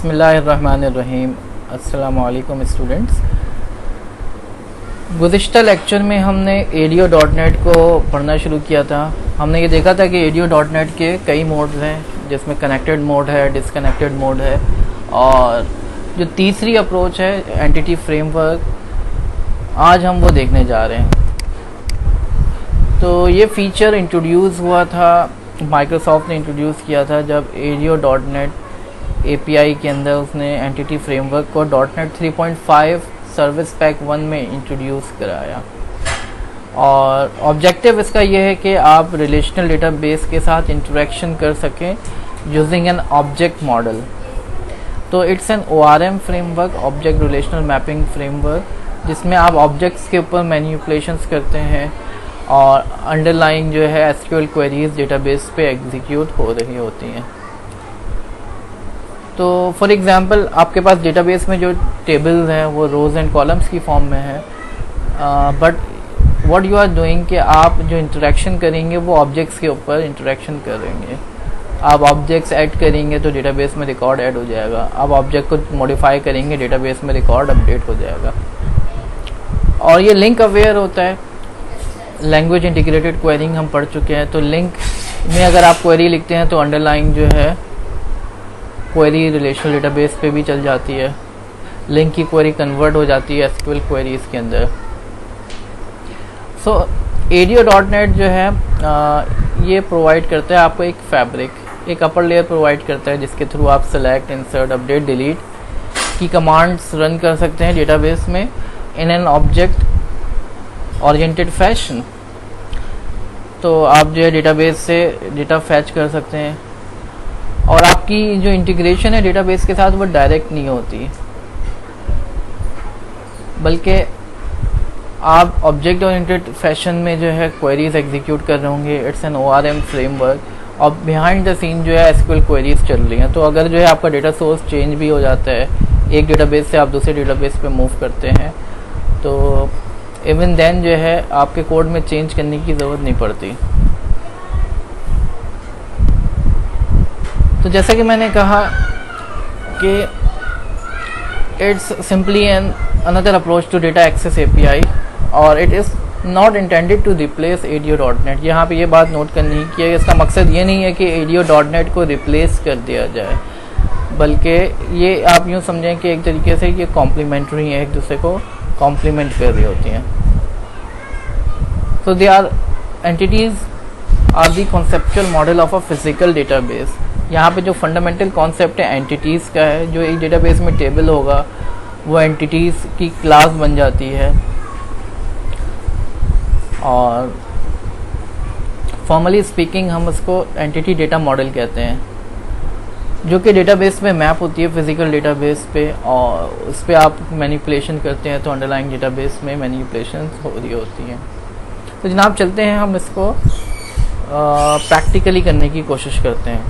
बिस्मिल्लाहिर्रहमानिर्रहीम। अस्सलामुअलैकुम students. गुज़िश्ता lecture में हमने ADO.NET को पढ़ना शुरू किया था। हमने ये देखा था कि ADO.NET के कई मोड्स हैं, जिसमें कनेक्टेड मोड है, डिसकनेक्टेड मोड है, और जो तीसरी अप्रोच है एंटिटी फ्रेमवर्क, आज हम वो देखने जा रहे हैं। तो ये फीचर इंट्रोड्यूस हुआ था, माइक्रोसॉफ्ट ने इंट्रोड्यूस किया था जब ADO.NET API के अंदर उसने एंटिटी फ्रेमवर्क को .NET 3.5 सर्विस पैक 1 में इंट्रोड्यूस कराया। और ऑब्जेक्टिव इसका ये है कि आप रिलेशनल डेटाबेस के साथ इंटरेक्शन कर सकें यूजिंग एन ऑब्जेक्ट मॉडल। तो it's an ORM framework, object relational mapping framework, जिसमें आप ऑब्जेक्ट्स के ऊपर मैनिपुलेशंस करते हैं और अंडरलाइंग जो है SQL क्वेरीज डेटाबेस पे एग्जीक्यूट हो रही होती हैं। तो फॉर एग्जांपल आपके पास डेटाबेस में जो टेबल्स हैं वो रोज़ एंड कॉलम्स की फॉर्म में है, but what you are doing कि आप जो इंटरेक्शन करेंगे वो ऑब्जेक्ट्स के ऊपर इंटरेक्शन करेंगे। आप ऑब्जेक्ट्स ऐड करेंगे तो डेटाबेस में रिकॉर्ड ऐड हो जाएगा, आप ऑब्जेक्ट को मॉडिफाई करेंगे डेटाबेस में रिकॉर्ड अपडेट हो जाएगा। और ये लिंक अवेयर होता है। लैंग्वेज इंटीग्रेटेड क्वेरिंग हम पढ़ चुके हैं। तो लिंक में अगर आप क्वेरी लिखते हैं तो अंडरलाइन जो है क्वेरी रिलेशनल डेटाबेस पे भी चल जाती है। लिंक की क्वेरी कन्वर्ट हो जाती है SQL क्वेरीज के अंदर। सो ADO.NET जो है ये प्रोवाइड करता है आपको एक फैब्रिक, एक अपर लेयर प्रोवाइड करता है, जिसके थ्रू आप सेलेक्ट, इंसर्ट, अपडेट, डिलीट की कमांड्स रन कर सकते हैं डेटाबेस में in an object oriented fashion. तो आप जो है डेटाबेस से डेटा फैच कर सकते हैं, और आपकी जो इंटीग्रेशन है डेटाबेस के साथ वो डायरेक्ट नहीं होती, बल्कि आप ऑब्जेक्ट ओरिएंटेड फैशन में जो है क्वेरीज एग्जीक्यूट कर रहे होंगे। इट्स एन ORM फ्रेमवर्क, और बिहाइंड द सीन जो है SQL क्वेरीज चल रही हैं। तो अगर जो है आपका डेटा सोर्स चेंज भी हो जाता है, एक डेटाबेस से आप दूसरे डेटाबेस पे मूव करते हैं, तो इवन देन जो है आपके कोड में चेंज करने की ज़रूरत नहीं पड़ती। तो जैसा कि मैंने कहा कि it's simply an another approach to data access API, और it is not intended to replace ADO.NET। यहाँ पे ये बात नोट करनी है कि इसका मकसद ये नहीं है कि ADO.NET को रिप्लेस कर दिया जाए, बल्कि ये आप यूँ समझें कि एक तरीके से ये कॉम्प्लीमेंट्री है, एक दूसरे को कॉम्प्लीमेंट कर रही होती हैं। So they are entities are the conceptual model of a physical database. यहाँ पे जो फंडामेंटल कॉन्सेप्ट है एंटिटीज़ का है। जो एक डेटाबेस में टेबल होगा वो एंटिटीज़ की क्लास बन जाती है, और फॉर्मली स्पीकिंग हम उसको एंटिटी डेटा मॉडल कहते हैं, जो कि डेटाबेस में मैप होती है फिजिकल डेटाबेस पे, और उस पर आप मैनिपुलेशन करते हैं तो अंडरलाइंग डेटाबेस में मैनिपुलेशन हो रही होती हैं। तो जनाब चलते हैं, हम इसको प्रैक्टिकली करने की कोशिश करते हैं।